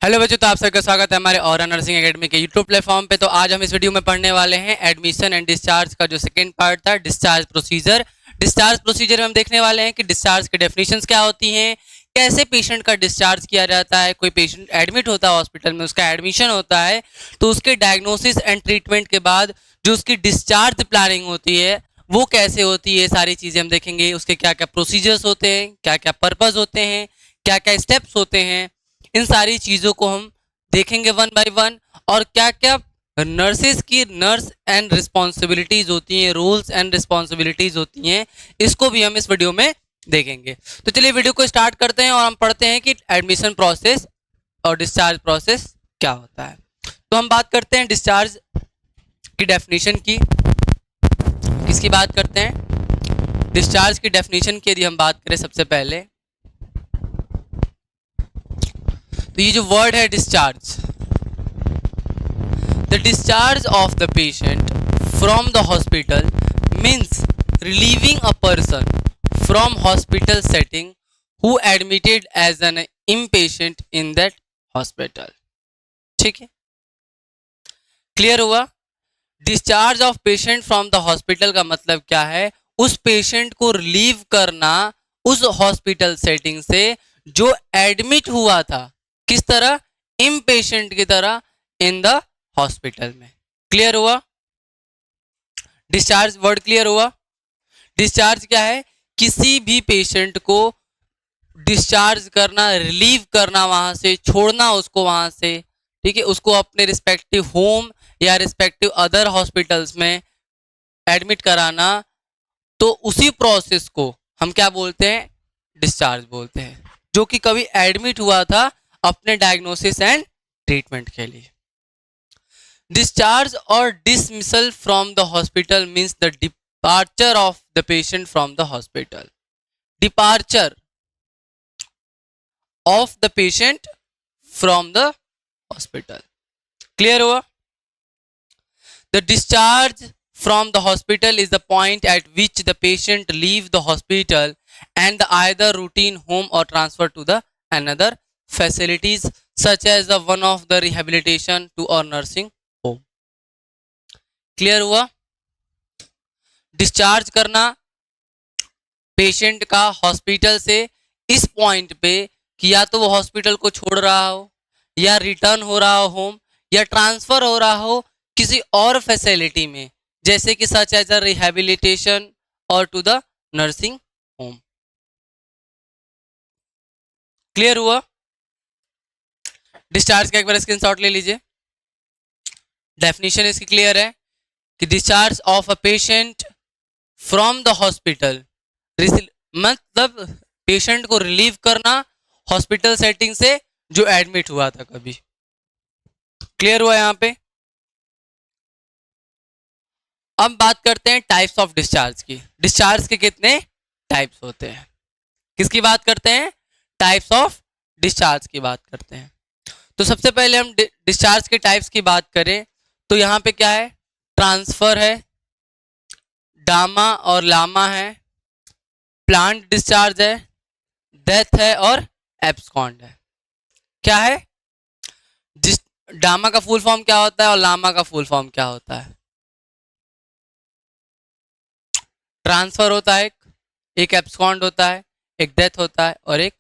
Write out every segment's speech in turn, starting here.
Hello बच्चों, तो आप सबका स्वागत है हमारे और नर्सिंग एकेडमी के यूट्यूब प्लेटफॉर्म पे। तो आज हम इस वीडियो में पढ़ने वाले हैं एडमिशन एंड डिस्चार्ज का जो सेकंड पार्ट था, डिस्चार्ज प्रोसीजर। डिस्चार्ज प्रोसीजर में हम देखने वाले हैं कि डिस्चार्ज की डेफिनेशंस क्या होती हैं, कैसे पेशेंट का डिस्चार्ज किया जाता है। कोई पेशेंट एडमिट होता है हॉस्पिटल में, उसका एडमिशन होता है, तो उसके डायग्नोसिस एंड ट्रीटमेंट के बाद जो उसकी डिस्चार्ज प्लानिंग होती है वो कैसे होती है, सारी चीज़ें हम देखेंगे। उसके क्या क्या प्रोसीजर्स होते हैं, क्या क्या पर्पज़ होते हैं, क्या क्या स्टेप्स होते हैं, इन सारी चीज़ों को हम देखेंगे वन बाय वन। और क्या क्या नर्सेज की नर्स एंड रिस्पॉन्सिबिलिटीज़ होती हैं, रूल्स एंड रिस्पॉन्सिबिलिटीज़ होती हैं, इसको भी हम इस वीडियो में देखेंगे। तो चलिए वीडियो को स्टार्ट करते हैं और हम पढ़ते हैं कि एडमिशन प्रोसेस और डिस्चार्ज प्रोसेस क्या होता है। तो हम बात करते हैं डिस्चार्ज की डेफिनेशन की। किसकी बात करते हैं? डिस्चार्ज की डेफिनेशन की यदि हम बात करें सबसे पहले, तो ये जो वर्ड है discharge, the discharge of the patient from the hospital means relieving a person from hospital setting who admitted as an inpatient in that hospital. ठीक है, क्लियर हुआ? Discharge of patient from the hospital का मतलब क्या है? उस patient को relieve करना उस हॉस्पिटल सेटिंग से जो एडमिट हुआ था, किस तरह? इम्पेशेंट की तरह इन द हॉस्पिटल में। क्लियर हुआ? डिस्चार्ज वर्ड क्लियर हुआ? डिस्चार्ज क्या है? किसी भी पेशेंट को डिस्चार्ज करना, रिलीव करना, वहां से छोड़ना उसको वहां से, ठीक है, उसको अपने रिस्पेक्टिव होम या रिस्पेक्टिव अदर हॉस्पिटल्स में एडमिट कराना। तो उसी प्रोसेस को हम क्या बोलते हैं? डिस्चार्ज बोलते हैं, जो कि कभी एडमिट हुआ था अपने डायग्नोसिस एंड ट्रीटमेंट के लिए। डिस्चार्ज और dismissal from the hospital means the departure of the patient from the hospital. Departure of the patient from the hospital. Clear हुआ? The discharge from the hospital is the point at which the patient leave the hospital and the either routine home or transfer to the another facilities such as the one of the rehabilitation to or nursing home. Clear हुआ? Discharge करना patient का hospital से इस point पे कि या तो वो हॉस्पिटल को छोड़ रहा हो, या रिटर्न हो रहा हो होम, या ट्रांसफर हो रहा हो किसी और फैसिलिटी में, जैसे कि सच एज अ रिहैबिलिटेशन और to the nursing home. Clear हुआ? डिस्चार्ज का एक बार स्क्रीनशॉट ले लीजिए। डेफिनेशन इसकी क्लियर है कि discharge of a patient from the hospital, मतलब पेशेंट को रिलीव करना हॉस्पिटल सेटिंग से जो एडमिट हुआ था कभी। क्लियर हुआ यहां पे? अब बात करते हैं टाइप्स ऑफ डिस्चार्ज की। डिस्चार्ज के कितने टाइप्स होते हैं? किसकी बात करते हैं? टाइप्स ऑफ डिस्चार्ज की बात करते हैं। तो सबसे पहले हम डिस्चार्ज के टाइप्स की बात करें तो यहाँ पे क्या है? ट्रांसफर है, डामा और लामा है, प्लांट डिस्चार्ज है, डेथ है और एब्सकॉन्ड है। क्या है? डामा का फुल फॉर्म क्या होता है और लामा का फुल फॉर्म क्या होता है? ट्रांसफर होता है एक एब्सकॉन्ड होता है, एक डेथ होता है और एक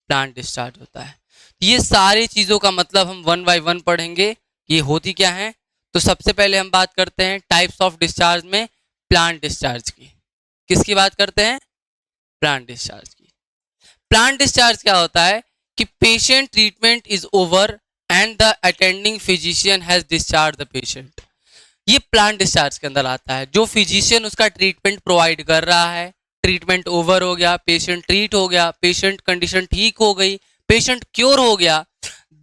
प्लांट डिस्चार्ज होता है। ये सारी चीज़ों का मतलब हम वन बाय वन पढ़ेंगे, ये होती क्या है। तो सबसे पहले हम बात करते हैं टाइप्स ऑफ डिस्चार्ज में प्लांट डिस्चार्ज की। किसकी बात करते हैं? प्लांट डिस्चार्ज की। प्लांट डिस्चार्ज क्या होता है कि patient treatment is over and the attending physician has discharge the patient. ये प्लांट डिस्चार्ज के अंदर आता है। जो फिजिशियन उसका ट्रीटमेंट प्रोवाइड कर रहा है, ट्रीटमेंट ओवर हो गया, पेशेंट ट्रीट हो गया, पेशेंट कंडीशन ठीक हो गई, पेशेंट क्योर हो गया,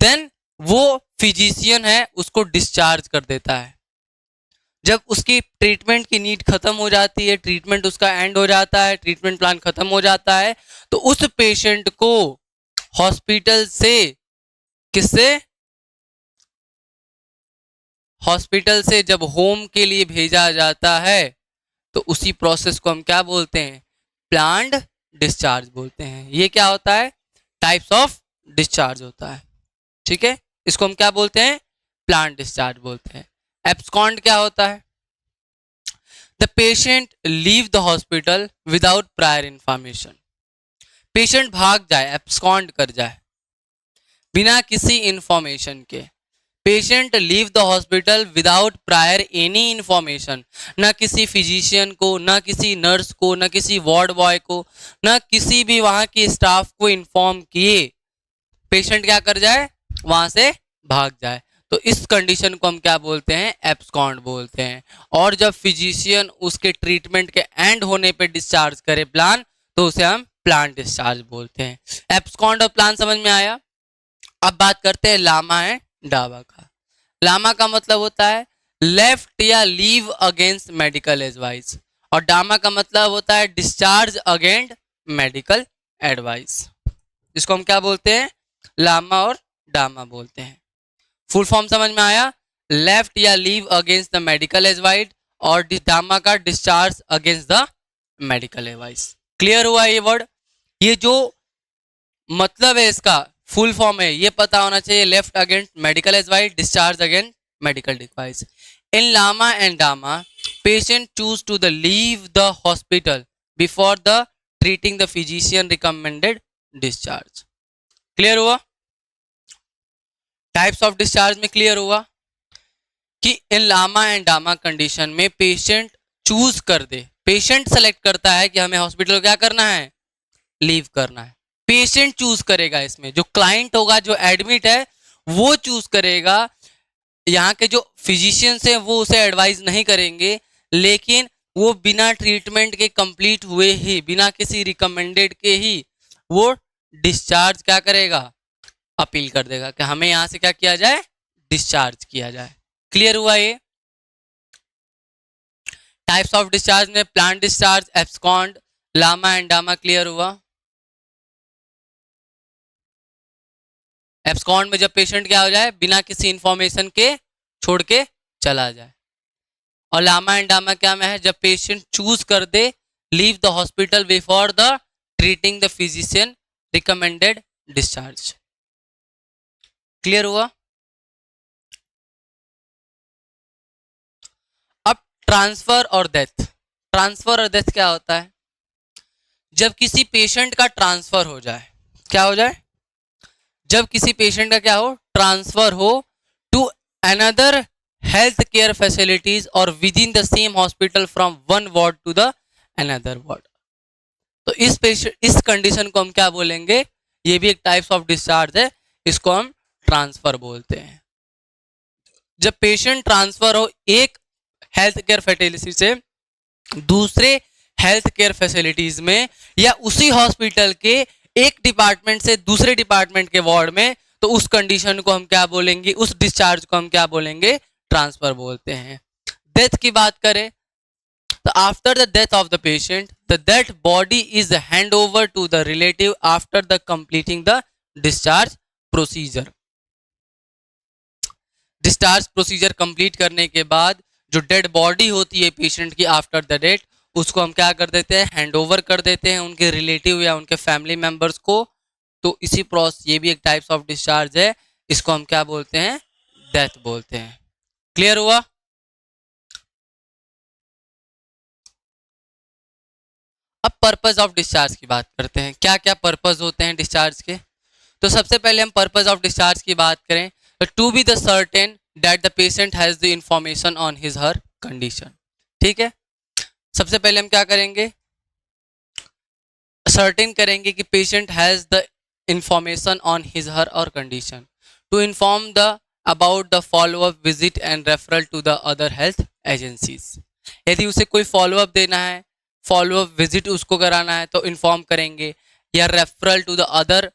देन वो फिजिशियन है उसको डिस्चार्ज कर देता है। जब उसकी ट्रीटमेंट की नीड खत्म हो जाती है, ट्रीटमेंट उसका एंड हो जाता है, ट्रीटमेंट प्लान खत्म हो जाता है, तो उस पेशेंट को हॉस्पिटल से, किससे? हॉस्पिटल से जब होम के लिए भेजा जाता है तो उसी प्रोसेस को हम क्या बोलते हैं? प्लांट डिस्चार्ज बोलते हैं। ये क्या होता है? टाइप्स ऑफ डिस्चार्ज होता है। ठीक है, इसको हम क्या बोलते हैं? प्लांट डिस्चार्ज बोलते हैं। एब्सकॉन्ड क्या होता है? The patient leave the hospital without prior information. Patient भाग जाए, एब्सकॉन्ड कर जाए बिना किसी इंफॉर्मेशन के। Patient leave the hospital without prior any information, ना किसी फिजिशियन को, ना किसी नर्स को, ना किसी वार्ड बॉय को, ना किसी भी वहां के स्टाफ को इन्फॉर्म किए पेशेंट क्या कर जाए? वहां से भाग जाए। तो इस कंडीशन को हम क्या बोलते हैं? एब्सकॉन्ड बोलते हैं। और जब फिजिशियन उसके ट्रीटमेंट के एंड होने पे डिस्चार्ज करे प्लान, तो उसे हम प्लान डिस्चार्ज बोलते हैं। एब्सकॉन्ड और प्लान समझ में आया। अब बात करते हैं लामा एंड डावा का। लामा का मतलब होता है लेफ्ट या लीव अगेंस्ट मेडिकल एडवाइस, और डामा का मतलब होता है डिस्चार्ज अगेंस्ट मेडिकल एडवाइस। इसको हम क्या बोलते हैं? लामा और डामा बोलते हैं। फुल फॉर्म समझ में आया? लेफ्ट या leave against the medical advice, और डामा का discharge against the medical advice. Clear हुआ ये वर्ड? ये जो मतलब है इसका फुल फॉर्म है ये पता होना चाहिए। Left against medical advice, discharge against medical advice. In LAMA and DAMA patient choose to the leave the hospital before the treating the physician recommended discharge. Clear हुआ? टाइप्स ऑफ डिस्चार्ज में clear हुआ कि इन LAMA and DAMA condition में patient choose कर दे, patient select करता है कि हमें हॉस्पिटल क्या करना है? लीव करना है। पेशेंट चूज करेगा, इसमें जो क्लाइंट होगा, जो एडमिट है, वो चूज करेगा। यहाँ के जो फिजिशियंस हैं वो उसे एडवाइस नहीं करेंगे, लेकिन वो बिना ट्रीटमेंट के कंप्लीट हुए ही, बिना किसी रिकमेंडेड के ही वो डिस्चार्ज क्या करेगा? अपील कर देगा कि हमें यहाँ से क्या किया जाए? डिस्चार्ज किया जाए। क्लियर हुआ ये? टाइप्स ऑफ डिस्चार्ज में planned discharge, abscond, LAMA and DAMA clear हुआ। एब्सकॉन्ड में जब पेशेंट क्या हो जाए? बिना किसी इंफॉर्मेशन के छोड़ के चला जाए। और लामा एंड डामा क्या में है? जब पेशेंट चूज कर दे leave the hospital before the treating the physician recommended discharge. Clear हुआ? अब ट्रांसफर और डेथ। ट्रांसफर और डेथ क्या होता है? जब किसी पेशेंट का ट्रांसफर हो जाए, क्या हो जाए? जब किसी पेशेंट का क्या हो? ट्रांसफर हो to another health care facilities or within the same hospital from one ward to the another ward. तो इस कंडीशन को हम क्या बोलेंगे? ये भी एक टाइप्स ऑफ डिस्चार्ज है, इसको हम ट्रांसफर बोलते हैं। जब पेशेंट ट्रांसफर हो एक हेल्थ केयर फैसिलिटी से दूसरे हेल्थ केयर फैसिलिटीज में, या उसी हॉस्पिटल के एक डिपार्टमेंट से दूसरे डिपार्टमेंट के वार्ड में, तो उस कंडीशन को हम क्या बोलेंगे? उस डिस्चार्ज को हम क्या बोलेंगे? ट्रांसफर बोलते हैं। डेथ की बात करें तो after the death of the patient the dead body is hand over to the relative after the completing the discharge procedure. Discharge procedure complete करने के बाद जो डेड बॉडी होती है पेशेंट की आफ्टर द डेथ, उसको हम क्या कर देते हैं? हैंड ओवर कर देते हैं उनके रिलेटिव या उनके फैमिली मेंबर्स को। तो इसी प्रोसेस, ये भी एक टाइप्स ऑफ डिस्चार्ज है, इसको हम क्या बोलते हैं? डेथ बोलते हैं। क्लियर हुआ? अब पर्पस ऑफ डिस्चार्ज की बात करते हैं। क्या क्या पर्पस होते हैं डिस्चार्ज के? तो सबसे पहले हम पर्पस ऑफ डिस्चार्ज की बात करें तो to be the certain that the patient has the information on his her condition. ठीक है, सबसे पहले हम क्या करेंगे? सर्टेन करेंगे कि patient has the information on his her or condition to inform the about the follow up visit and referral to the other health agencies. यदि उसे कोई फॉलोअप देना है, फॉलोअप विजिट उसको कराना है तो इन्फॉर्म करेंगे, या referral to the other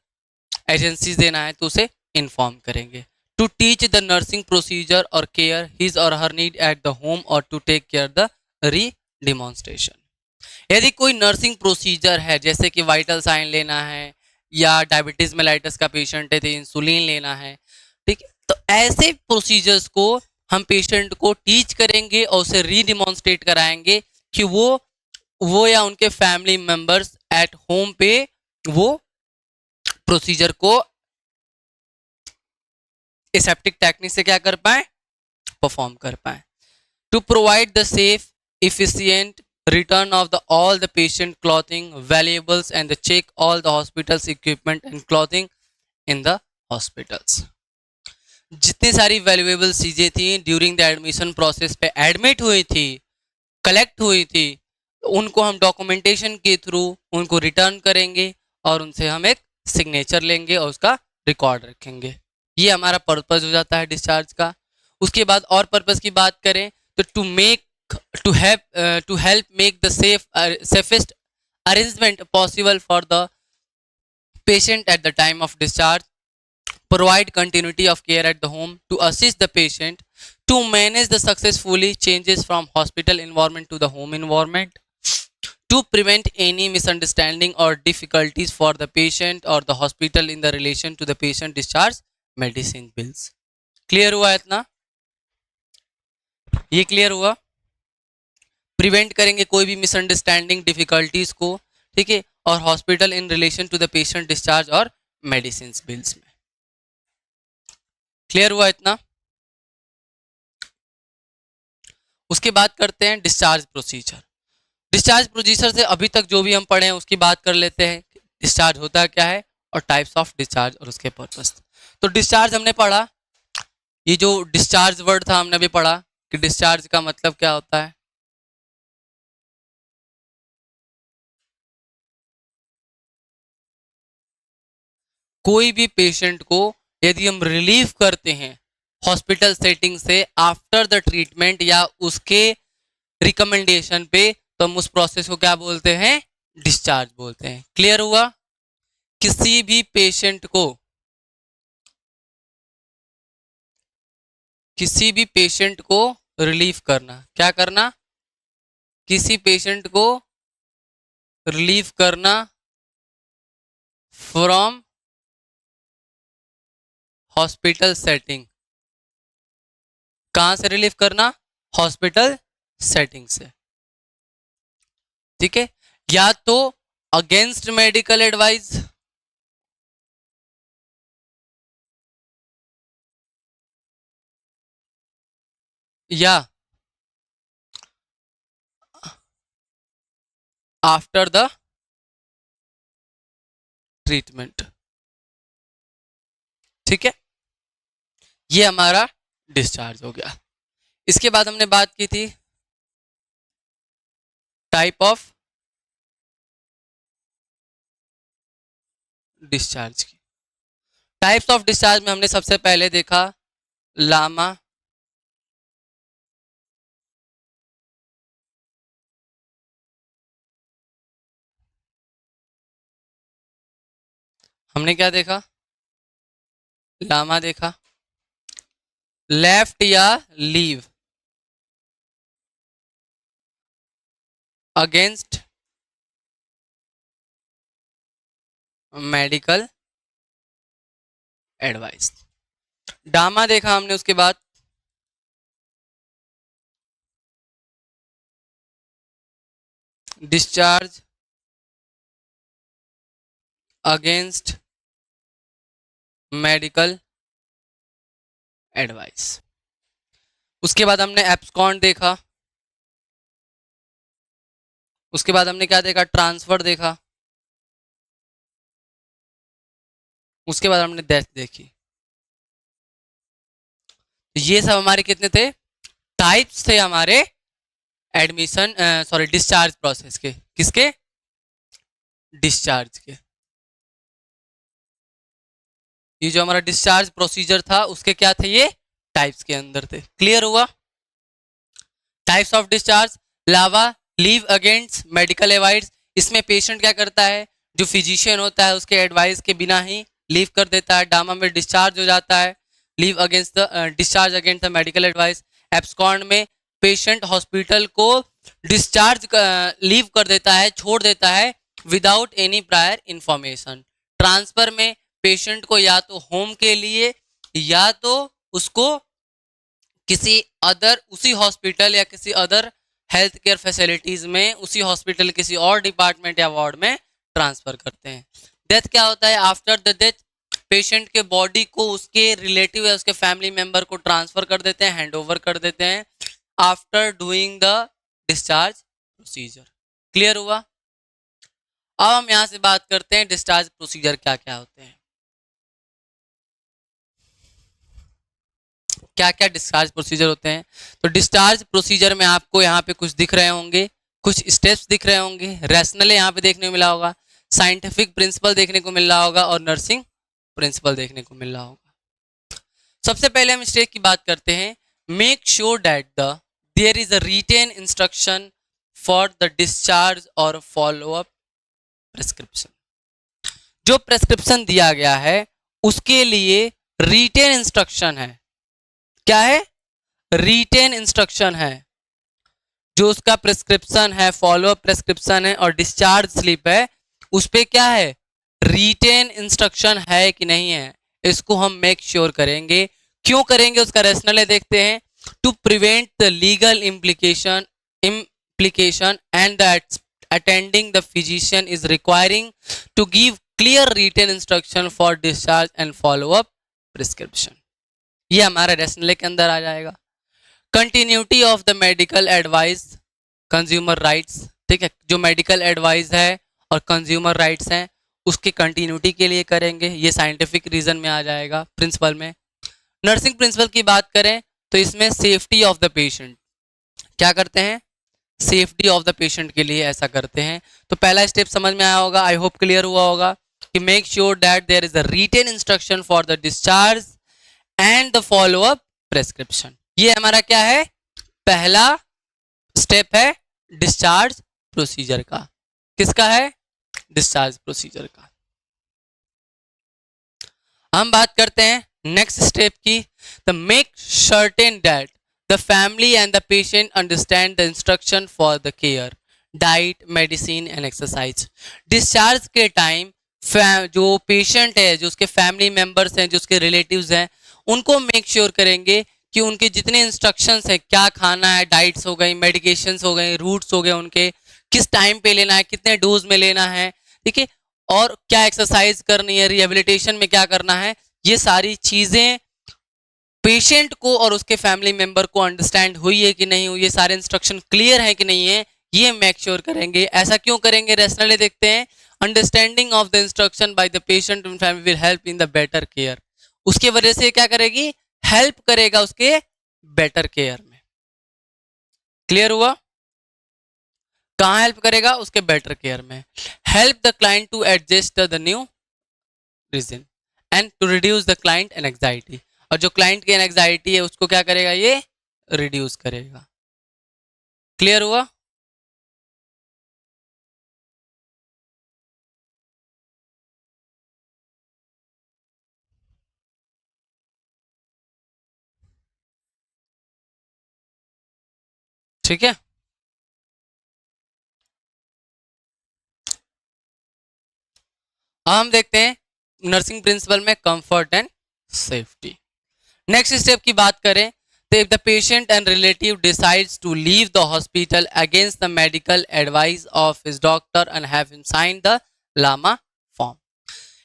agencies देना है तो उसे इन्फॉर्म करेंगे। To teach the nursing procedure और केयर हिज और her need at the home और to take care the re demonstration. यदि कोई नर्सिंग प्रोसीजर है, जैसे कि वाइटल साइन लेना है, या डायबिटीज मेलाइटस का पेशेंट है तो इंसुलिन लेना है, ठीक है, तो ऐसे प्रोसीजर्स को हम पेशेंट को टीच करेंगे और उसे री डिमॉन्स्ट्रेट कराएंगे कि वो या उनके फैमिली मेंबर्स एट होम पे वो प्रोसीजर को एसेप्टिक टेक्निक से क्या कर पाए, परफॉर्म कर पाए। To provide the safe efficient return of the all the patient clothing valuables and the check all the hospitals equipment and clothing in the hospitals। जितनी सारी वैल्यूएबल चीजें थी ड्यूरिंग द एडमिशन प्रोसेस पे admit हुई थी, collect हुई थी, उनको हम डॉक्यूमेंटेशन के थ्रू उनको रिटर्न करेंगे और उनसे हम एक सिग्नेचर लेंगे और उसका रिकॉर्ड रखेंगे। ये हमारा पर्पस हो जाता है डिस्चार्ज का। उसके बाद और पर्पस की बात करें तो to help make the safest arrangement possible for the patient at the time of discharge, provide continuity of care at the home, to assist the patient to manage the successfully changes from hospital environment to the home environment, to prevent any misunderstanding or difficulties for the patient or the hospital in the relation to the patient discharge medicine bills। Clear हुआ इतना? ये clear हुआ? Prevent करेंगे कोई भी misunderstanding difficulties को, ठीक है, और hospital in relation to the patient discharge और मेडिसिन बिल्स में। क्लियर हुआ इतना? उसके बाद करते हैं डिस्चार्ज प्रोसीजर। डिस्चार्ज प्रोसीजर से अभी तक जो भी हम पढ़े हैं उसकी बात कर लेते हैं। डिस्चार्ज होता क्या है और टाइप्स ऑफ डिस्चार्ज और उसके पर्पस। तो डिस्चार्ज हमने पढ़ा, ये जो डिस्चार्ज वर्ड था हमने अभी पढ़ा कि डिस्चार्ज का मतलब क्या होता है। कोई भी पेशेंट को यदि हम रिलीव करते हैं हॉस्पिटल सेटिंग से आफ्टर द ट्रीटमेंट या उसके रिकमेंडेशन पे, तो हम उस प्रोसेस को क्या बोलते हैं, डिस्चार्ज बोलते हैं। क्लियर हुआ? किसी भी पेशेंट को रिलीव करना, क्या करना, किसी पेशेंट को रिलीव करना फ्रॉम हॉस्पिटल सेटिंग। कहां से रिलीव करना? हॉस्पिटल सेटिंग से, ठीक है। या तो अगेंस्ट मेडिकल एडवाइस, या आफ्टर द ट्रीटमेंट, ठीक है। ये हमारा डिस्चार्ज हो गया। इसके बाद हमने बात की थी टाइप ऑफ डिस्चार्ज की। टाइप्स ऑफ डिस्चार्ज में हमने सबसे पहले देखा लामा, हमने क्या देखा, लामा देखा। लेफ्ट या लीव अगेंस्ट मेडिकल एडवाइस। डामा देखा हमने। उसके बाद डिस्चार्ज अगेंस्ट मेडिकल एडवाइस। उसके बाद हमने एब्सकॉन्ड देखा। उसके बाद हमने क्या देखा, ट्रांसफर देखा। उसके बाद हमने डेथ देखी। ये सब हमारे कितने थे, टाइप्स थे हमारे एडमिशन डिस्चार्ज प्रोसेस के। किसके? डिस्चार्ज के। ये जो हमारा डिस्चार्ज प्रोसीजर था उसके क्या थे, ये टाइप्स के अंदर थे। क्लियर हुआ? Types of discharge, lava leave against medical advice. इसमें पेशेंट क्या करता है, जो फिजिशियन होता है उसके एडवाइस के बिना ही लीव कर देता है। डामा में डिस्चार्ज हो जाता है, leave against the discharge against the medical advice. Abscond में पेशेंट हॉस्पिटल को डिस्चार्ज लीव कर देता है, छोड़ देता है without any prior information. Transfer में पेशेंट को या तो होम के लिए या तो उसको किसी अदर उसी हॉस्पिटल या किसी अदर हेल्थ केयर फैसिलिटीज में उसी हॉस्पिटल किसी और डिपार्टमेंट या वार्ड में ट्रांसफर करते हैं। डेथ क्या होता है, आफ्टर द डेथ पेशेंट के बॉडी को उसके रिलेटिव या उसके फैमिली मेंबर को ट्रांसफर कर देते हैं, हैंड ओवर कर देते हैं after doing the discharge procedure. Clear हुआ? अब हम यहां से बात करते हैं डिस्चार्ज प्रोसीजर क्या क्या होते हैं। क्या क्या डिस्चार्ज प्रोसीजर होते हैं? तो डिस्चार्ज प्रोसीजर में आपको यहाँ पे कुछ दिख रहे होंगे, कुछ स्टेप्स दिख रहे होंगे, रैशनल यहाँ पे देखने को मिला होगा, साइंटिफिक प्रिंसिपल देखने को मिल रहा होगा और नर्सिंग प्रिंसिपल देखने को मिल रहा होगा। सबसे पहले हम स्टेप की बात करते हैं। Make sure that there is a written instruction for the discharge और फॉलो अप प्रिस्क्रिप्शन। जो प्रिस्क्रिप्शन दिया गया है उसके लिए रिटेन इंस्ट्रक्शन है। क्या है? रिटेन इंस्ट्रक्शन है। जो उसका प्रिस्क्रिप्शन है, फॉलो अप प्रिस्क्रिप्शन है और डिस्चार्ज स्लिप है, उस पे क्या है? रिटेन इंस्ट्रक्शन है कि नहीं है, इसको हम मेक श्योर करेंगे। क्यों करेंगे? उसका रैशनल है, देखते हैं। To prevent the legal implication and that attending the physician is requiring to give clear written instruction for discharge and follow up prescription। ये हमारा रैशनल के अंदर आ जाएगा। Continuity of the medical advice, consumer rights, ठीक है, जो medical advice है और कंज्यूमर राइट्स हैं उसकी कंटिन्यूटी के लिए करेंगे, ये साइंटिफिक रीजन में आ जाएगा प्रिंसिपल में। नर्सिंग प्रिंसिपल की बात करें तो इसमें सेफ्टी ऑफ द पेशेंट, क्या करते हैं? सेफ्टी ऑफ द पेशेंट के लिए ऐसा करते हैं। तो पहला स्टेप समझ में आया होगा, आई होप क्लियर हुआ होगा कि make sure that there is a written instruction for the discharge and the follow up prescription. ये हमारा क्या है? पहला स्टेप है डिस्चार्ज प्रोसीजर का। किसका है? डिस्चार्ज प्रोसीजर का। हम बात करते हैं नेक्स्ट स्टेप की। The make certain that the family and the patient understand the instruction for the care, diet, medicine and exercise. Discharge के टाइम जो पेशेंट है, जो उसके फैमिली मेंबर्स हैं, जो उसके रिलेटिव्स हैं, उनको मेक श्योर करेंगे कि उनके जितने इंस्ट्रक्शंस है, क्या खाना है, डाइट्स हो गई, मेडिकेशंस हो गए, रूट्स हो गए, उनके किस टाइम पे लेना है, कितने डोज में लेना है, ठीक है, और क्या एक्सरसाइज करनी है, रिहेबिलिटेशन में क्या करना है, ये सारी चीजें पेशेंट को और उसके फैमिली मेंबर को अंडरस्टैंड हुई है कि नहीं हुई, ये सारे इंस्ट्रक्शन क्लियर है कि नहीं है, ये मेक श्योर करेंगे। ऐसा क्यों करेंगे? रैशनली देखते हैं। Understanding of the instruction by the patient and family will help in the better care. उसके वजह से क्या करेगी? हेल्प करेगा उसके बेटर केयर में। क्लियर हुआ? कहां हेल्प करेगा? उसके बेटर केयर में। Help the client to adjust the new region and to reduce the client anxiety. और जो क्लाइंट की एंजाइटी है उसको क्या करेगा? ये रिड्यूस करेगा। क्लियर हुआ? ठीक है। अब हम देखते हैं नर्सिंग प्रिंसिपल में comfort and safety. Next step की बात करें तो if the patient and relative decides to leave the hospital against the medical advice of his doctor and have him sign the LAMA form.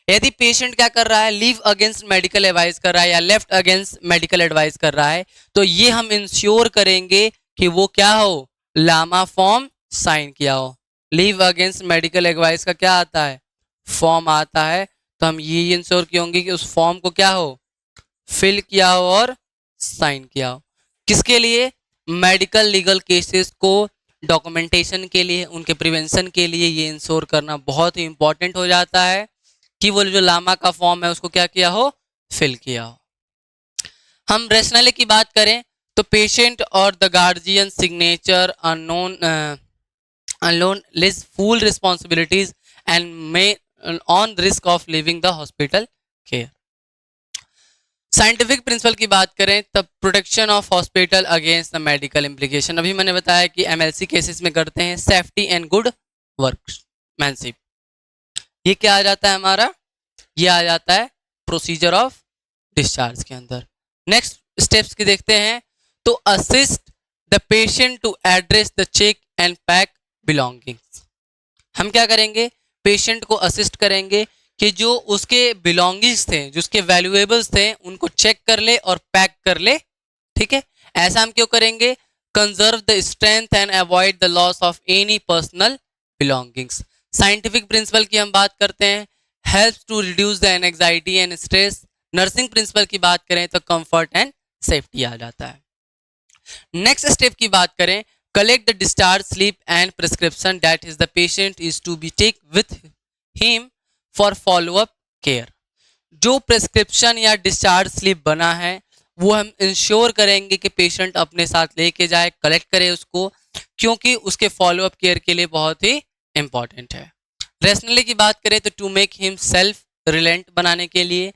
यदि patient क्या कर रहा है? लीव अगेंस्ट मेडिकल एडवाइस कर रहा है या लेफ्ट अगेंस्ट मेडिकल एडवाइस कर रहा है, तो ये हम इंश्योर करेंगे कि वो क्या हो? लामा फॉर्म साइन किया हो। लीव अगेंस्ट मेडिकल एडवाइस का क्या आता है? फॉर्म आता है। तो हम ये इंश्योर किए होंगे कि उस फॉर्म को क्या हो? फिल किया हो और साइन किया हो। किसके लिए? मेडिकल लीगल केसेस को डॉक्यूमेंटेशन के लिए, उनके प्रिवेंशन के लिए ये इंश्योर करना बहुत ही इंपॉर्टेंट हो जाता है कि वो जो लामा का फॉर्म है उसको क्या किया हो? फिल किया हो। हम रैशनली की बात करें तो patient or the guardian signature अनलोन लिज full responsibilities and may on risk of living the hospital care. Scientific principle की बात करें तब protection of hospital against the medical implication. अभी मैंने बताया कि एमएलसी केसेस में करते हैं सेफ्टी एंड गुड वर्कमैनशिप। ये क्या आ जाता है हमारा? ये आ जाता है प्रोसीजर ऑफ डिस्चार्ज के अंदर। नेक्स्ट स्टेप्स की देखते हैं तो assist the patient to address the check and pack belongings. हम क्या करेंगे? पेशेंट को असिस्ट करेंगे कि जो उसके बिलोंगिंग्स थे, जो उसके वैल्यूएबल्स थे, उनको चेक कर ले और पैक कर ले। ठीक है, ऐसा हम क्यों करेंगे? Conserve the strength and avoid the loss of any personal belongings. Scientific principle की हम बात करते हैं, helps to reduce the anxiety and stress. Nursing principle की बात करें तो कंफर्ट एंड सेफ्टी आ जाता है। नेक्स्ट स्टेप की बात करें, collect the discharge slip and prescription that is the patient is to be take with him for follow up care. जो प्रिस्क्रिप्शन या डिस्चार्ज स्लिप बना है वो हम इंश्योर करेंगे कि पेशेंट अपने साथ लेके जाए, कलेक्ट करे उसको, क्योंकि उसके फॉलोअप केयर के लिए बहुत ही इंपॉर्टेंट है। रेशनली की बात करें तो to make him self reliant बनाने के लिए,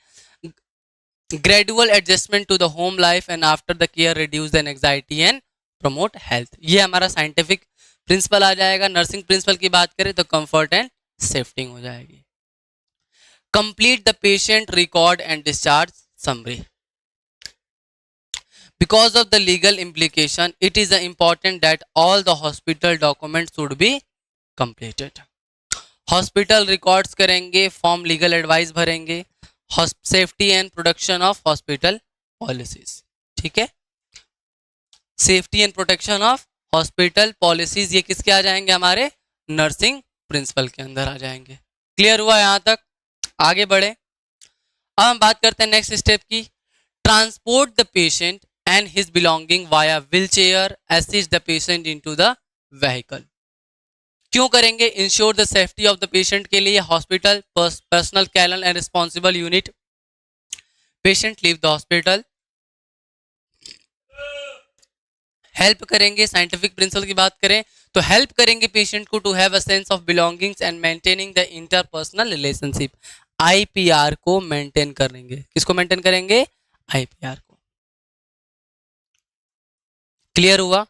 gradual adjustment to the home life and after the care reduce the anxiety and promote health. ये हमारा साइंटिफिक प्रिंसिपल आ जाएगा। नर्सिंग प्रिंसिपल की बात करें तो कंफर्ट एंड सेफ्टी हो जाएगी। Complete the patient record and discharge summary. Because of the legal implication, it is important that all the hospital documents should be completed. Hospital records करेंगे, form legal advice भरेंगे, safety and protection of hospital policies. ठीक है, safety and protection of hospital policies ये किसके आ जाएंगे? हमारे nursing principal के अंदर आ जाएंगे। क्लियर हुआ यहाँ तक? आगे बढ़े। अब हम बात करते हैं नेक्स्ट स्टेप की, transport the patient and his belonging via wheelchair, assist the patient into the vehicle। क्यों करेंगे? ensure the safety of the patient के लिए hospital personal care and responsible unit patient leave the hospital। Help करेंगे, scientific principle की बात करें तो help करेंगे पेशेंट को to have a sense of belongings and maintaining the interpersonal relationship. IPR को मेंटेन करेंगे। किसको मेंटेन करेंगे? आईपीआर को। क्लियर हुआ?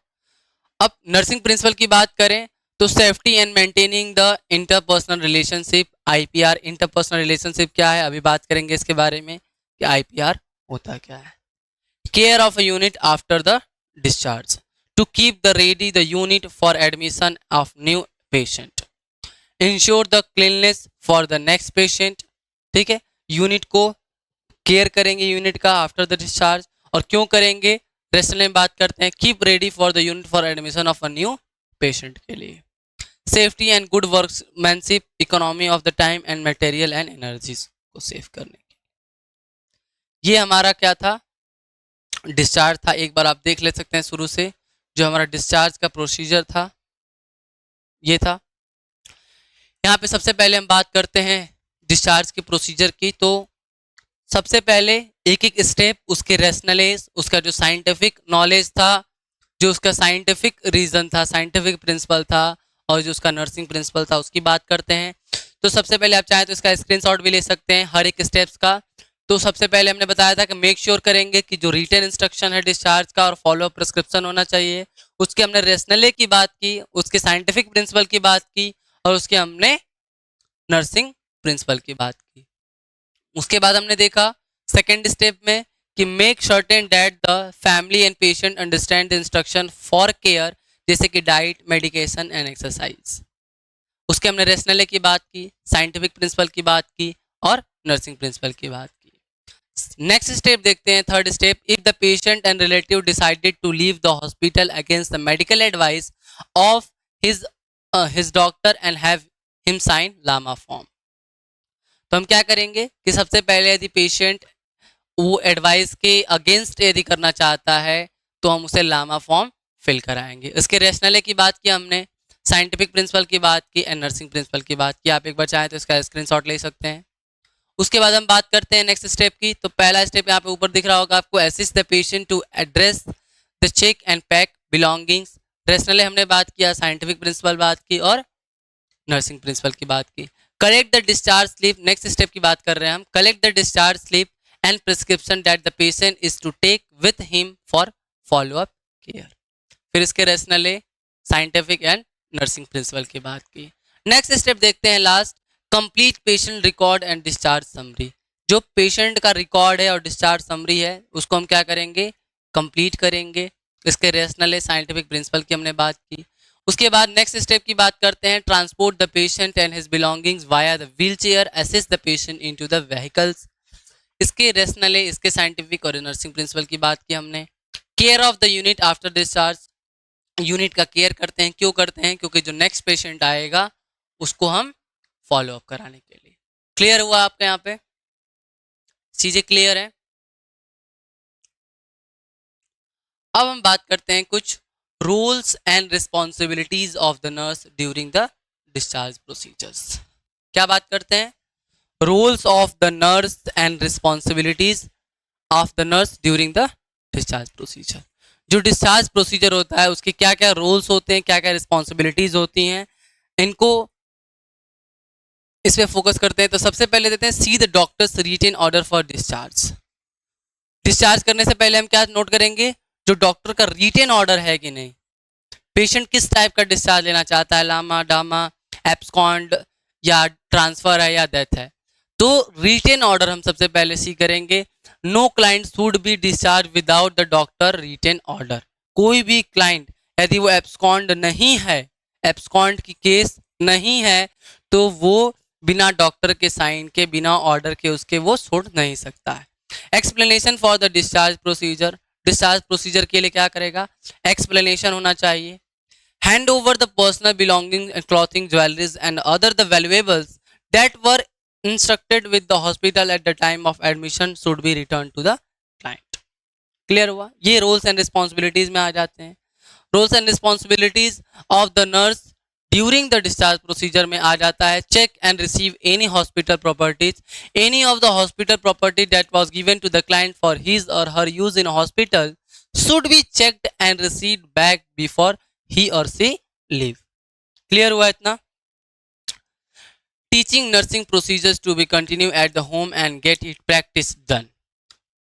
अब नर्सिंग प्रिंसिपल की बात करें तो safety and maintaining the interpersonal relationship, IPR. Interpersonal relationship क्या है अभी बात करेंगे इसके बारे में कि आईपीआर होता क्या है। Care of a unit after the discharge, to keep the ready the unit for admission of new patient, ensure the cleanness for the next patient. ठीक है, यूनिट को केयर करेंगे यूनिट का आफ्टर द डिस्चार्ज। और क्यों करेंगे? Rational में बात करते हैं, keep ready for the unit for admission of a new patient के लिए। Safety and good workmanship, economy of the time and material and energies को सेव करने के। ये हमारा क्या था? डिस्चार्ज था। एक बार आप देख ले सकते हैं शुरू से जो हमारा डिस्चार्ज का प्रोसीजर था ये था। यहाँ पे सबसे पहले हम बात करते हैं डिस्चार्ज के प्रोसीजर की। तो सबसे पहले एक एक स्टेप, उसके रेशनलेस, उसका जो साइंटिफिक नॉलेज था, जो उसका साइंटिफिक रीजन था, साइंटिफिक प्रिंसिपल था, और जो उसका नर्सिंग प्रिंसिपल था उसकी बात करते हैं। तो सबसे पहले आप चाहें तो इसका स्क्रीनशॉट भी ले सकते हैं हर एक स्टेप्स का। तो सबसे पहले हमने बताया था कि मेक श्योर करेंगे कि जो रिटन इंस्ट्रक्शन है डिस्चार्ज का और फॉलो प्रिस्क्रिप्शन होना चाहिए। उसके हमने रेशनले की बात की, उसके साइंटिफिक प्रिंसिपल की बात की, और उसके हमने नर्सिंग प्रिंसिपल की बात की। उसके बाद हमने देखा सेकेंड स्टेप में कि make certain that the family and patient understand the instruction for care, जैसे कि डाइट, मेडिकेशन एंड एक्सरसाइज। उसके हमने रेशनले की बात की, साइंटिफिक प्रिंसिपल की बात की और नर्सिंग प्रिंसिपल की बात की। नेक्स्ट स्टेप देखते हैं, third step, if the patient and relative decided to leave the hospital against the medical advice of his doctor and have him sign LAMA form. तो हम क्या करेंगे कि सबसे पहले यदि पेशेंट वो एडवाइस के अगेंस्ट यदि करना चाहता है तो हम उसे लामा फॉर्म फिल कराएंगे। इसके रेशनले की बात की हमने, साइंटिफिक प्रिंसिपल की बात की एंड नर्सिंग प्रिंसिपल की बात की। आप एक बार चाहें तो इसका स्क्रीनशॉट ले सकते हैं। उसके बाद हम बात करते हैं नेक्स्ट स्टेप की। तो पहला स्टेप यहाँ पे ऊपर दिख रहा होगा आपको, assist the patient to address the check and pack belongings. Rationale हमने बात किया, साइंटिफिक प्रिंसिपल बात की और नर्सिंग प्रिंसिपल की बात की। Collect the discharge slip, next step की बात कर रहे हैं हम। Collect the discharge slip and prescription that the patient is to take with him for follow up care. फिर इसके rationale, scientific and nursing principle की बात की। नेक्स्ट स्टेप देखते हैं last, complete patient record and discharge summary. जो patient का record है और डिस्चार्ज समरी है उसको हम क्या करेंगे? कंप्लीट करेंगे। इसके रेशनले, साइंटिफिक प्रिंसिपल की हमने बात की। उसके बाद नेक्स्ट स्टेप की बात करते हैं, transport the patient and his belongings via the wheel chair, assist the patient into the vehicles. इसके रेशनल, इसके साइंटिफिक और नर्सिंग प्रिंसिपल की बात की हमने। Care of the unit after discharge, unit का केयर करते हैं, क्यों करते हैं? क्योंकि जो नेक्स्ट पेशेंट आएगा उसको हम फॉलो अप कराने के लिए। क्लियर हुआ आपके यहाँ पे? चीजें क्लियर है? अब हम बात करते हैं कुछ rules and responsibilities of the nurse during the discharge procedures. क्या बात करते हैं? Rules of the nurse and responsibilities of the nurse during the discharge procedure. जो डिस्चार्ज प्रोसीजर होता है उसके क्या क्या रूल्स होते हैं, क्या क्या रिस्पॉन्सिबिलिटीज होती हैं, इनको इस पे फोकस करते हैं। तो सबसे पहले देते हैं see the doctor's written order for discharge. Discharge करने से पहले हम क्या नोट करेंगे? जो डॉक्टर का रिटन ऑर्डर है कि नहीं, पेशेंट किस टाइप का डिस्चार्ज लेना चाहता है, लामा, डामा, एब्सकॉन्ड या ट्रांसफर है या डेथ है। तो रिटन ऑर्डर हम सबसे पहले सी करेंगे। No client should be discharge without the doctor written order. कोई भी क्लाइंट यदि वो एब्सकॉन्ड नहीं है, एब्सकॉन्ड की केस नहीं है, तो वो बिना डॉक्टर के साइन के, बिना ऑर्डर के उसके वो छोड़ नहीं सकता है। Explanation for the discharge procedure, discharge procedure के लिए क्या करेगा? एक्सप्लेनेशन होना चाहिए। Hand over the personal belonging and clothing, jewelleries and other the valuables that were instructed with the hospital at the time of admission should be return to the client. Clear हुआ? ये roles and responsibilities में आ जाते हैं। Roles and responsibilities of the nurse during the discharge procedure में आ जाता है, check and receive any hospital properties, any of the hospital property that was given to the client for his और her use in hospital should be checked and received back before he or she leave. Clear हुआ इतना? Teaching nursing procedures to be continue at the home and get it practice done.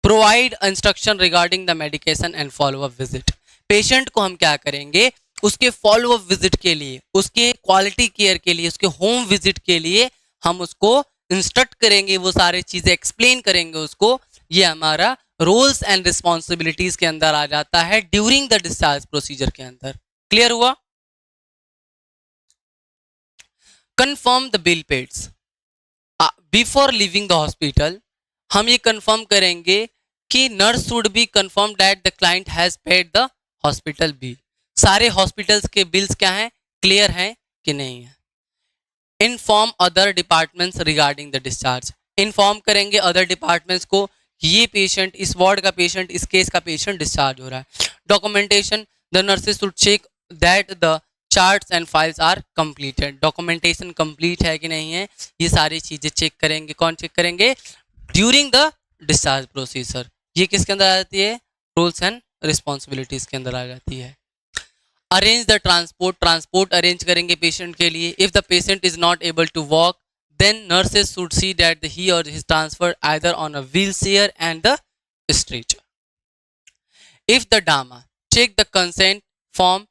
Provide instruction regarding the medication and follow up visit. Patient को हम क्या करेंगे? उसके follow up visit के लिए, उसके क्वालिटी केयर के लिए, उसके होम विजिट के लिए हम उसको इंस्ट्रक्ट करेंगे, वो सारी चीजें एक्सप्लेन करेंगे उसको। ये हमारा रोल्स एंड रिस्पॉन्सिबिलिटीज के अंदर आ जाता है ड्यूरिंग द डिस्चार्ज प्रोसीजर के अंदर। क्लियर हुआ? Confirm the bill pads before living the hospital. हम ये कंफर्म करेंगे कि nurse should be confirm that the client has paid the hospital bill. सारे हॉस्पिटल्स के बिल्स क्या हैं, क्लियर हैं कि नहीं है। Inform other departments regarding the discharge. Inform करेंगे अदर डिपार्टमेंट्स को, ये पेशेंट, इस वार्ड का पेशेंट, इस केस का पेशेंट डिस्चार्ज हो रहा है। Documentation, the nurses should check that the charts and files are completed. Documentation complete है कि नहीं है, ये सारी चीजें चेक करेंगे। कौन चेक करेंगे? During the discharge procedure. ये किसके अंदर आ जाती है? रूल्स एंड रिस्पॉन्सिबिलिटीज के अंदर आ जाती है। Arrange the transport, transport arrange करेंगे पेशेंट के लिए। If the patient is not able to walk then nurses should see that he or he is transferred either on a wheelchair and the stretcher. If the DAMA, check the consent form.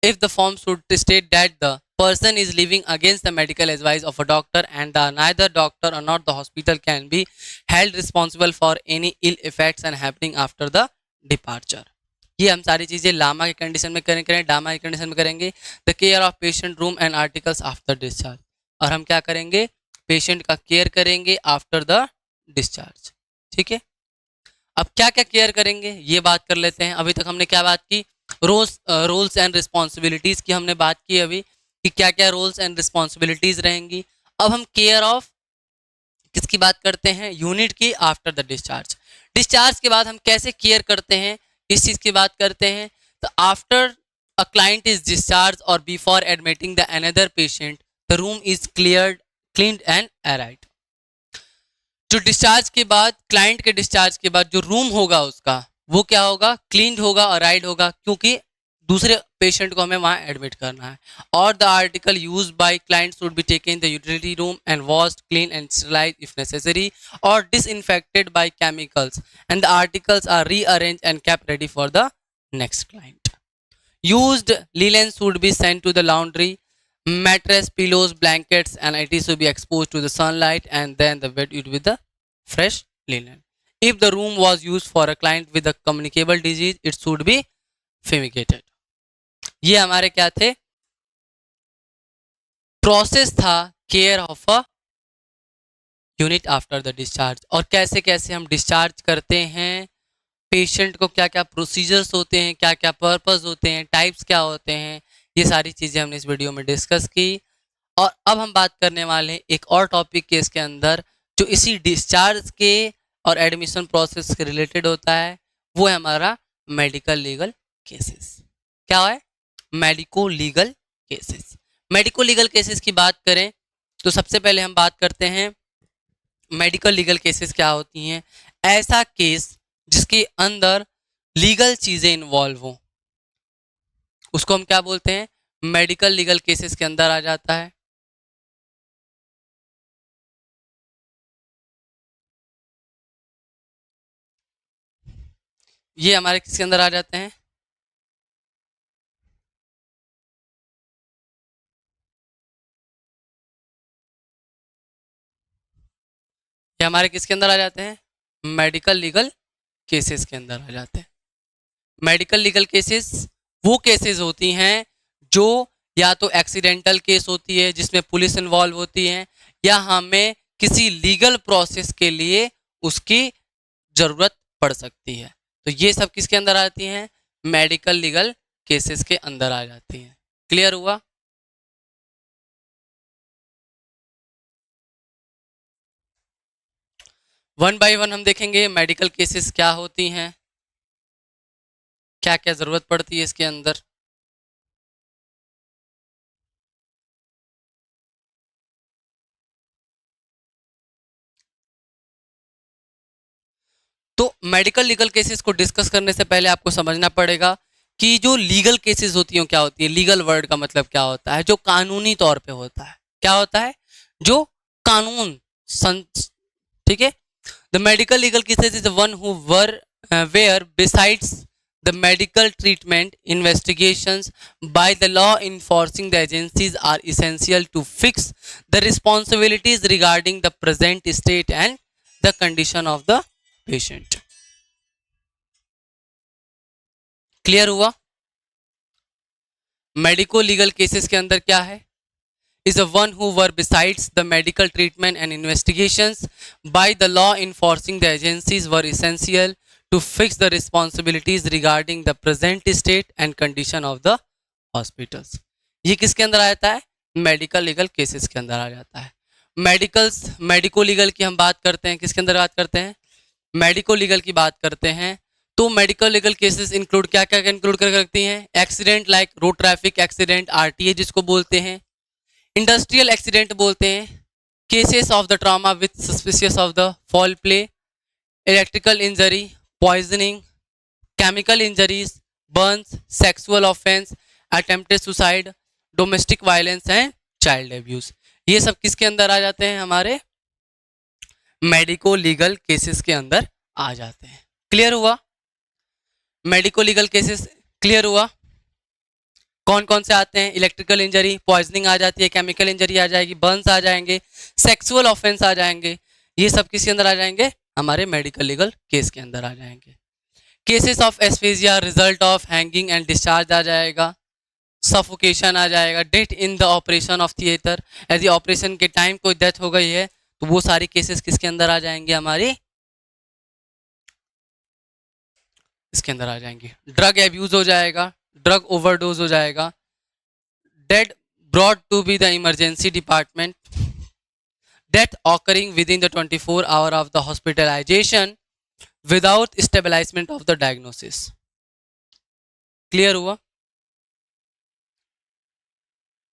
If the form should state that the person is living against the medical advice of a doctor and neither doctor or not the hospital can be held responsible for any ill effects and happening after the departure. ये हम सारी चीजें लामा के condition में करेंगे, डामा के condition में करेंगे। The care of patient room and articles after discharge. और हम क्या करेंगे? पेशेंट का केयर करेंगे आफ्टर द डिस्चार्ज। ठीक है, अब क्या क्या केयर करेंगे ये बात कर लेते हैं। अभी तक हमने क्या बात की? रोल्स एंड रिस्पॉन्सिबिलिटीज की हमने बात की अभी, कि क्या क्या रोल्स एंड रिस्पॉन्सिबिलिटीज रहेंगी। अब हम केयर ऑफ किसकी बात करते हैं? यूनिट की आफ्टर द डिस्चार्ज। डिस्चार्ज के बाद हम कैसे केयर करते हैं, इस चीज की बात करते हैं। तो after a client is discharge or before admitting the another patient the room is cleaned and aired. जो डिस्चार्ज के बाद, क्लाइंट के डिस्चार्ज के बाद जो रूम होगा उसका, वो क्या होगा? क्लीन्ड होगा और राइड होगा, क्योंकि दूसरे पेशेंट को हमें वहां एडमिट करना है। और the article used by client should be taken the utility room and washed, clean and sterilize if necessary or disinfected by chemicals and the articles are rearranged and kept ready for the next client. Used linen should be sent to the laundry. Mattress, pillows, blankets and it should be exposed to the sunlight and then the bed with the fresh linen. If the room was used for a client with a communicable disease, it should be fumigated. ये हमारे क्या थे? Process था care of a unit after the discharge, और कैसे कैसे हम discharge करते हैं पेशेंट को, क्या क्या प्रोसीजर्स होते हैं, क्या क्या पर्पस होते हैं, टाइप्स क्या होते हैं, ये सारी चीज़ें हमने इस वीडियो में डिस्कस की। और अब हम बात करने वाले हैं एक और टॉपिक के इसके अंदर जो इसी डिस्चार्ज के और एडमिशन प्रोसेस के रिलेटेड होता है, वो है हमारा मेडिकल लीगल केसेस। क्या है? Medico legal cases. Medico legal cases की बात करें तो सबसे पहले हम बात करते हैं मेडिकल लीगल केसेस क्या होती हैं। ऐसा केस जिसके अंदर लीगल चीज़ें इन्वॉल्व हो, उसको हम क्या बोलते हैं? मेडिकल लीगल केसेस के अंदर आ जाता है। ये हमारे किसके अंदर आ जाते हैं? ये हमारे किसके अंदर आ जाते हैं? मेडिकल लीगल केसेस के अंदर आ जाते हैं। मेडिकल लीगल केसेस वो केसेस होती हैं जो या तो एक्सीडेंटल केस होती है जिसमें पुलिस इन्वॉल्व होती है, या हमें किसी लीगल प्रोसेस के लिए उसकी ज़रूरत पड़ सकती है। तो ये सब किसके अंदर आती हैं? मेडिकल लीगल केसेस के अंदर आ जाती हैं। क्लियर हुआ? वन बाय वन हम देखेंगे मेडिकल केसेस क्या होती हैं, क्या क्या ज़रूरत पड़ती है इसके अंदर। तो मेडिकल लीगल केसेस को डिस्कस करने से पहले आपको समझना पड़ेगा कि जो लीगल केसेस होती हैं क्या होती है। लीगल वर्ड का मतलब क्या होता है? जो कानूनी तौर पे होता है। क्या होता है? जो कानून ठीक है। The medical legal cases is one who were where besides the medical treatment investigations by the law enforcing the agencies are essential to fix the responsibilities regarding the present state and the condition of the patient. Clear हुआ? Medico legal cases के अंदर क्या है? is a one who were besides the medical treatment and investigations by the law enforcing the agencies were essential to fix the responsibilities regarding the present state and condition of the hospitals. ये किसके अंदर आ जाता है? Medical legal cases के अंदर आ जाता है। Medico legal की हम बात करते हैं, किसके अंदर बात करते हैं? मेडिको लीगल की बात करते हैं तो मेडिकल लीगल केसेस इंक्लूड क्या क्या इंक्लूड कर रखती हैं? Accident like road traffic accident, RTA जिसको बोलते हैं, इंडस्ट्रियल एक्सीडेंट बोलते हैं, cases of the trauma with suspicious of the fall play, electrical injury, poisoning, chemical injuries, Burns, sexual offence, attempted suicide, domestic violence and child abuse. ये सब किसके अंदर आ जाते हैं? हमारे मेडिको लीगल केसेस के अंदर आ जाते हैं। क्लियर हुआ? मेडिको लीगल केसेस क्लियर हुआ? कौन कौन से आते हैं? इलेक्ट्रिकल इंजरी, पॉइजनिंग आ जाती है, केमिकल इंजरी आ जाएगी, बर्न्स आ जाएंगे, सेक्सुअल ऑफेंस आ जाएंगे। ये सब किसके अंदर आ जाएंगे? हमारे मेडिकल लीगल केस के अंदर आ जाएंगे। Cases of asphyxia result of hanging and discharge आ जाएगा, सफोकेशन आ जाएगा, death in the operation of theatre, यदि ऑपरेशन के टाइम कोई डेथ हो गई है तो वो सारी केसेस किसके अंदर आ जाएंगे? हमारे इसके अंदर आ जाएंगे। ड्रग एब्यूज हो जाएगा, ड्रग ओवरडोज हो जाएगा, dead brought to be the emergency department, death occurring within the 24 hour of the hospitalisation without stabilisement of the diagnosis. Clear हुआ?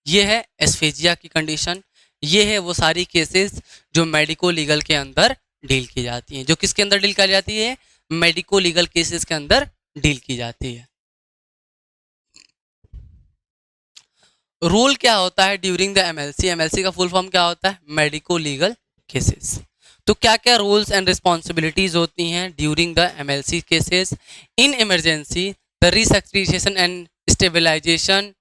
ये है एस्फेजिया की कंडीशन। ये है वो सारी केसेस जो मेडिको लीगल के अंदर डील की जाती हैं। जो किसके अंदर डील की जाती है? मेडिको लीगल केसेस के अंदर डील की जाती है। रोल क्या होता है ड्यूरिंग द एमएलसी? एमएलसी का फुल फॉर्म क्या होता है? Medico legal cases. तो क्या क्या रोल्स एंड रिस्पॉन्सिबिलिटीज होती हैं during the MLC cases? In emergency the resuscitation and stabilisation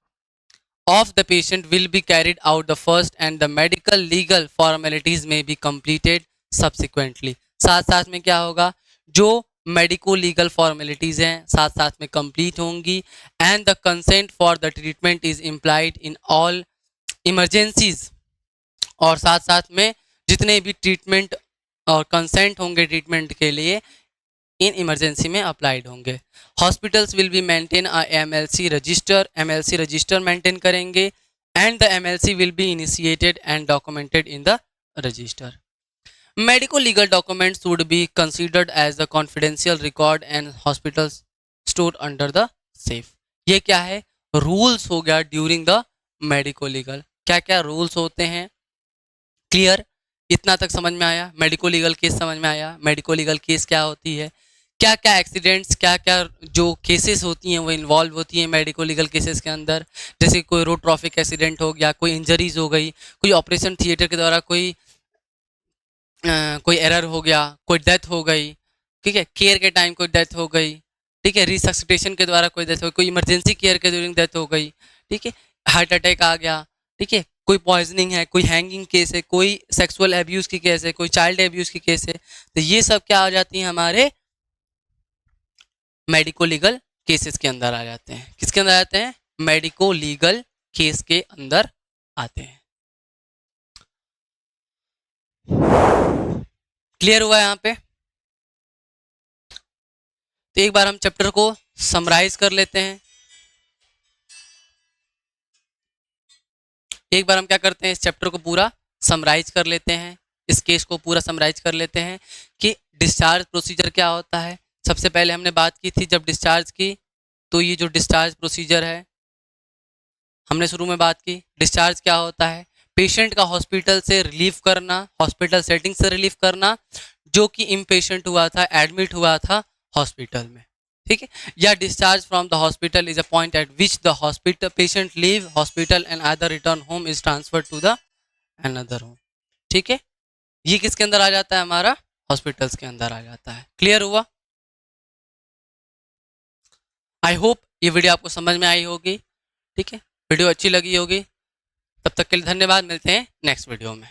of the patient will be carried out the first and the medical legal formalities may be completed subsequently. साथ साथ में क्या होगा? जो medico legal formalities हैं साथ साथ में कंप्लीट होंगी, and the consent for the treatment is implied in all emergencies और साथ साथ में जितने भी ट्रीटमेंट और कंसेंट होंगे ट्रीटमेंट के लिए इन इमरजेंसी में अप्लाइड होंगे। Hospitals will be maintain a MLC register maintain करेंगे and the MLC will be initiated and documented in the register. Medico legal documents would be considered as the confidential record and hospitals store under the safe. ये क्या है, rules हो गया during the medico legal, क्या क्या rules होते हैं। Clear, इतना तक समझ में आया। मेडिको लीगल केस समझ में आया। मेडिको लीगल केस क्या होती है, क्या क्या एक्सीडेंट्स, क्या क्या जो केसेस होती हैं वो इन्वॉल्व होती हैं मेडिको लीगल केसेस के अंदर। जैसे कोई रोड ट्रैफिक एक्सीडेंट हो गया, कोई इंजरीज हो गई, कोई ऑपरेशन थिएटर के द्वारा कोई एरर हो गया, कोई डेथ हो गई, ठीक है, केयर के टाइम कोई डेथ हो गई, ठीक है, रिसक्सिटेशन के द्वारा कोई डेथ हो गई, कोई इमरजेंसी केयर के ड्यूरिंग डेथ हो गई, ठीक है, हार्ट अटैक आ गया, ठीक है, कोई पॉइजनिंग है, कोई हैंगिंग केस है, कोई सेक्सुअल एब्यूज़ की केस है, कोई चाइल्ड एब्यूज़ की केस है, तो ये सब क्या आ जाती हैं हमारे मेडिको लीगल केसेस के अंदर आ जाते हैं। किसके अंदर आते हैं, मेडिको लीगल केस के अंदर आते हैं। क्लियर हुआ यहाँ पे। तो एक बार हम चैप्टर को समराइज कर लेते हैं। एक बार हम क्या करते हैं, इस चैप्टर को पूरा समराइज कर लेते हैं, इस केस को पूरा समराइज कर लेते हैं कि डिस्चार्ज प्रोसीजर क्या होता है। सबसे पहले हमने बात की थी जब डिस्चार्ज की, तो ये जो डिस्चार्ज प्रोसीजर है हमने शुरू में बात की। डिस्चार्ज क्या होता है, पेशेंट का हॉस्पिटल से रिलीव करना, हॉस्पिटल सेटिंग से रिलीव करना, जो कि इम्पेशेंट हुआ था, एडमिट हुआ था हॉस्पिटल में, ठीक है। या discharge from the hospital is a point at which the hospital patient leave hospital and other return home is transfer to the another home, ठीक है। ये किसके अंदर आ जाता है, हमारा हॉस्पिटल्स के अंदर आ जाता है। क्लियर हुआ। आई होप ये वीडियो आपको समझ में आई होगी, ठीक है। वीडियो अच्छी लगी होगी। तब तक के लिए धन्यवाद, मिलते हैं नेक्स्ट वीडियो में।